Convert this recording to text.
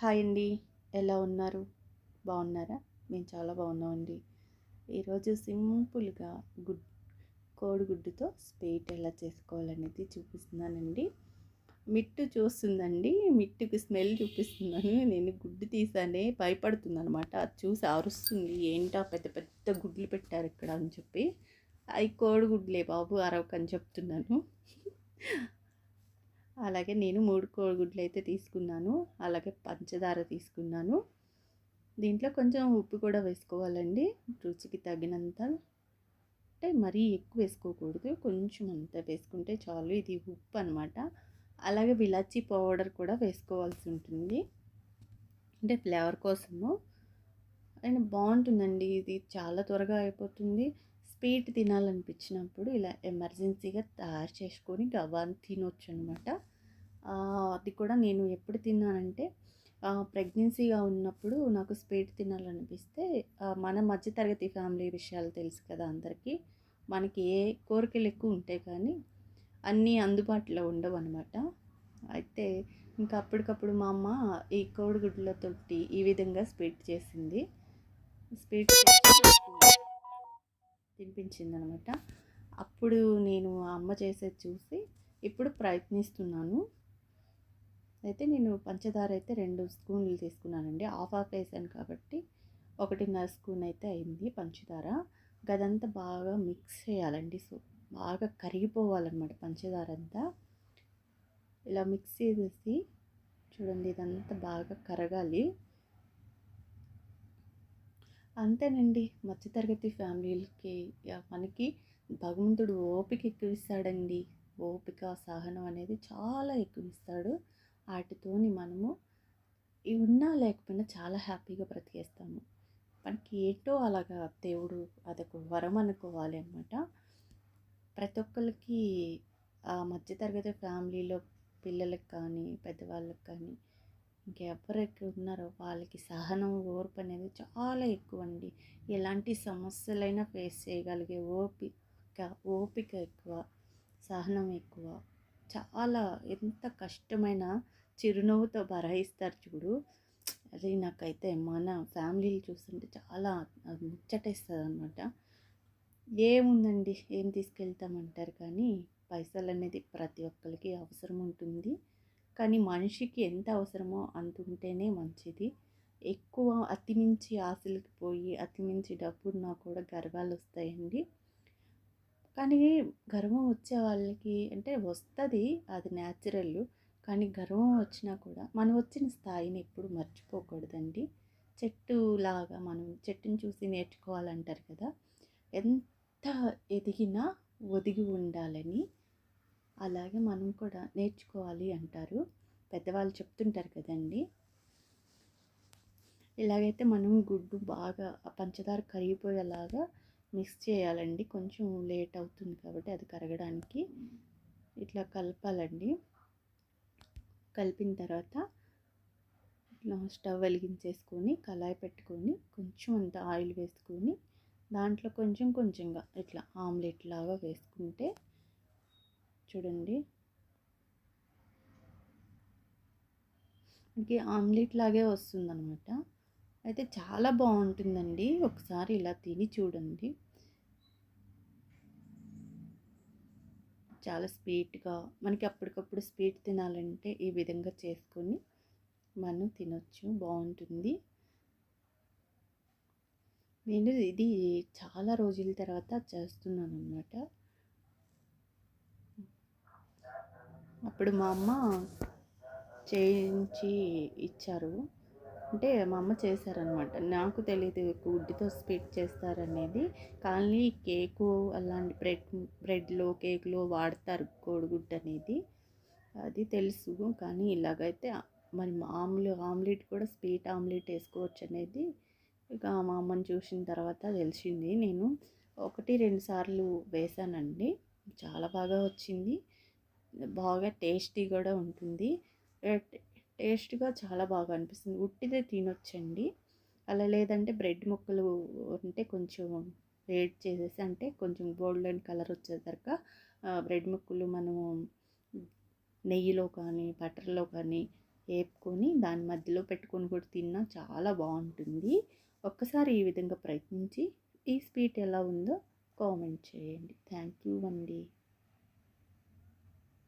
Hi అండి. ఎలా ఉన్నారు? బాగున్నారా? మేము చాలా బాగున్నామండి. ఈరోజు సింపుల్గా గుడ్ కోడిగుడ్డుతో స్వీట్ ఎలా చేసుకోవాలనేది చూపిస్తున్నానండి. మిట్టు చూస్తుందండి. మిట్టుకి స్మెల్ చూపిస్తున్నాను. నేను గుడ్డు తీసానే భయపడుతుందనమాట. అది చూసి అరుస్తుంది. ఏంటా పెద్ద పెద్ద గుడ్లు పెట్టారు ఇక్కడ అని చెప్పి. అవి కోడిగుడ్లే బాబు అరవకని చెప్తున్నాను. అలాగే నేను 3 కోడిగుడ్లు అయితే తీసుకున్నాను. అలాగే పంచదార తీసుకున్నాను. దీంట్లో కొంచెం ఉప్పు కూడా వేసుకోవాలండి. రుచికి తగినంత. అంటే మరీ ఎక్కువ వేసుకోకూడదు. కొంచెం అంత వేసుకుంటే చాలు. ఇది ఉప్పు అనమాట. అలాగే విలాచీ పౌడర్ కూడా వేసుకోవాల్సి ఉంటుంది. అంటే ఫ్లేవర్ కోసము. అండ్ బాగుంటుందండి. ఇది చాలా త్వరగా అయిపోతుంది. స్వీట్ తినాలనిపించినప్పుడు ఇలా ఎమర్జెన్సీగా తయారు చేసుకొని గబాన్ తినొచ్చు అనమాట. అది కూడా నేను ఎప్పుడు తిన్నానంటే ప్రెగ్నెన్సీగా ఉన్నప్పుడు నాకు స్వీట్ తినాలనిపిస్తే మన మధ్యతరగతి ఫ్యామిలీ విషయాలు తెలుసు కదా అందరికీ. మనకి ఏ కోరికలు ఎక్కువ ఉంటాయి కానీ అన్నీ అందుబాటులో ఉండవు అనమాట. అయితే ఇంకా అప్పటికప్పుడు మా అమ్మ ఈ కోడిగుడ్లతోటి ఈ విధంగా స్వీట్ చేసింది. స్వీట్ తినిపించింది అనమాట. అప్పుడు నేను ఆ అమ్మ చేసేది చూసి ఇప్పుడు ప్రయత్నిస్తున్నాను. అయితే నేను పంచదార అయితే 2 స్పూన్లు తీసుకున్నానండి. హాఫ్ వేసాను కాబట్టి 1.5 స్పూన్ అయితే అయింది పంచదార. గదంతా బాగా మిక్స్ చేయాలండి. సో బాగా కరిగిపోవాలన్నమాట పంచదార అంతా. ఇలా మిక్స్ చేసేసి చూడండి ఇదంతా బాగా కరగాలి. అంతేనండి. మధ్యతరగతి ఫ్యామిలీలకి మనకి భగవంతుడు ఓపిక ఎక్కువ ఇస్తాడండి. ఓపిక, సహనం అనేది చాలా ఎక్కువ ఇస్తాడు. వాటితోని మనము ఉన్నా లేకపోయినా చాలా హ్యాపీగా బ్రతికేస్తాము. మనకి ఏంటో అలాగా దేవుడు అదొక వరం అనుకోవాలి అన్నమాట. ప్రతి ఒక్కరికి మధ్యతరగతి ఫ్యామిలీలో పిల్లలకు కానీ పెద్దవాళ్ళకి కానీ ఇంకెవరైతే ఉన్నారో వాళ్ళకి సహనం, ఓర్పు అనేది చాలా ఎక్కువ అండి. ఎలాంటి సమస్యలైనా ఫేస్ చేయగలిగే ఓపిక ఎక్కువ, సహనం ఎక్కువ. చాలా ఎంత కష్టమైన చిరునవ్వుతో భరాయిస్తారు చూడు. అది నాకైతే మన ఫ్యామిలీలు చూస్తుంటే చాలా ముచ్చటేస్తుంది అనమాట. ఏముందండి, ఏం తీసుకెళ్తామంటారు కానీ పైసలు అనేది ప్రతి ఒక్కరికి అవసరం ఉంటుంది. కానీ మనిషికి ఎంత అవసరమో అంత ఉంటేనే మంచిది. ఎక్కువ అతిమించి ఆశలకు పోయి అతిమించి డబ్బున్నా కూడా గర్వాలు వస్తాయండి. కానీ గర్వం వచ్చే వాళ్ళకి అంటే వస్తుంది, అది న్యాచురల్. కానీ గర్వం వచ్చినా కూడా మనం వచ్చిన స్థాయిని ఎప్పుడు మర్చిపోకూడదండి. చెట్టులాగా మనం చెట్టుని చూసి నేర్చుకోవాలంటారు కదా. ఎంత ఎదిగినా ఒదిగి ఉండాలని, అలాగే మనం కూడా నేర్చుకోవాలి అంటారు పెద్దవాళ్ళు చెప్తుంటారు కదండి. ఇలాగైతే మనం గుడ్డు బాగా పంచదార కరిగిపోయేలాగా మిక్స్ చేయాలండి. కొంచెం లేట్ అవుతుంది కాబట్టి అది కరగడానికి ఇట్లా కలపాలండి. కలిపిన తర్వాత ఇట్లా స్టవ్ వెలిగించేసుకొని కళాయి పెట్టుకొని కొంచెం అంత ఆయిల్ వేసుకొని దాంట్లో కొంచెం కొంచెంగా ఇట్లా ఆమ్లెట్ లాగా వేసుకుంటే చూడండి మనకి ఆమ్లెట్ లాగే వస్తుందన్నమాట. అయితే చాలా బాగుంటుందండి. ఒకసారి ఇలా తిని చూడండి. చాలా స్వీట్గా మనకి అప్పటికప్పుడు స్వీట్ తినాలంటే ఈ విధంగా చేసుకొని మనం తినొచ్చు, బాగుంటుంది. నేను ఇది చాలా రోజుల తర్వాత చేస్తున్నాను అన్నమాట. అప్పుడు మా అమ్మ చేయించి ఇచ్చారు. అంటే మా అమ్మ చేశారనమాట. నాకు తెలీదు గుడ్డుతో స్వీట్ చేస్తారనేది. కానీ కేకు అలాంటి బ్రెడ్లో కేక్లో వాడతారు కోడిగుడ్డు అనేది, అది తెలుసు. కానీ ఇలాగైతే మరి మామూలు ఆమ్లెట్ కూడా స్వీట్ ఆమ్లెట్ వేసుకోవచ్చు అనేది ఇక మా అమ్మని చూసిన తర్వాత తెలిసింది. నేను 1-2 సార్లు వేసానండి. చాలా బాగా వచ్చింది. బాగా టేస్టీ కూడా ఉంటుంది. టేస్ట్గా చాలా బాగా అనిపిస్తుంది. ఉట్టిదే తినొచ్చండి. అలా లేదంటే బ్రెడ్ ముక్కలు ఉంటే కొంచెం వేడి చేసేసి, అంటే కొంచెం గోల్డెన్ కలర్ వచ్చేసరికి బ్రెడ్ ముక్కలు మనము నెయ్యిలో కానీ బటర్లో కానీ వేపుకొని దాని మధ్యలో పెట్టుకొని కూడా తిన్నా చాలా బాగుంటుంది. ఒక్కసారి ఈ విధంగా ప్రయత్నించి ఈ స్వీట్ ఎలా ఉందో కామెంట్ చేయండి. థ్యాంక్ యూ అండి.